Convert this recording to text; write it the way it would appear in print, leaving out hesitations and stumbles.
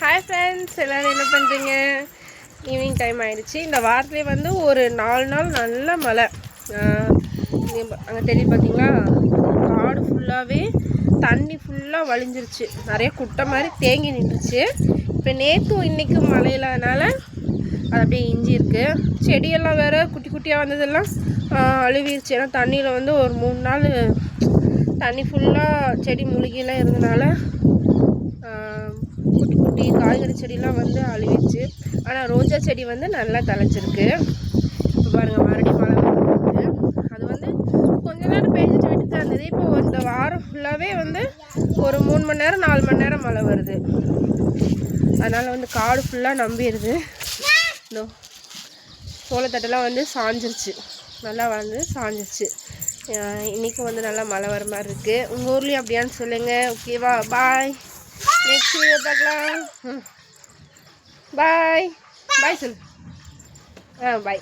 Hi friends, எல்லோரும் என்ன பண்ணுறீங்க? ஈவினிங் டைம் ஆகிடுச்சு. இந்த வாரத்துலேயே வந்து ஒரு 4 நாள் நல்ல மழை. அங்கே தெரியும் பார்த்தீங்களா, காடு ஃபுல்லாகவே தண்ணி ஃபுல்லாக வழிஞ்சிருச்சு. நிறைய குட்டை மாதிரி தேங்கி நின்றுச்சு. இப்போ நேற்றும் இன்றைக்கும் மழை இல்லாதனால அது அப்படியே இஞ்சி இருக்குது. செடியெல்லாம் வேறு குட்டி குட்டியாக வந்ததெல்லாம் அழுவிருச்சு. ஏன்னா தண்ணியில் வந்து ஒரு 3 நாள் தண்ணி ஃபுல்லாக செடி மூலிகையெல்லாம் இருந்தனால குட்டி குட்டி காய்கறி செடியெலாம் வந்து அழுவிடுச்சு. ஆனால் ரோஜா செடி வந்து நல்லா தழைச்சிருக்கு. இப்போ பாருங்கள், மறுபடியும் மழை வருது. அது வந்து கொஞ்ச நேரம் பெஞ்சிட்டு விட்டு தான் இருந்தது. இப்போ இந்த வாரம் ஃபுல்லாகவே வந்து ஒரு 3 மணி நேரம் 4 மணி நேரம் மழை வருது. அதனால் வந்து காடு ஃபுல்லாக நம்பிடுது. இந்த சோளத்தட்டெல்லாம் வந்து சாஞ்சிருச்சு, நல்லா வந்து சாஞ்சிருச்சு. இன்றைக்கும் வந்து நல்லா மழை வர மாதிரி இருக்குது. உங்கள் ஊர்லேயும் அப்படியான்னு சொல்லுங்கள். ஓகேவா? பாய், நெக்ஸ்ட் வீடியோ பார்க்கலாம். பாய் பாய் சொல்லு. பாய்.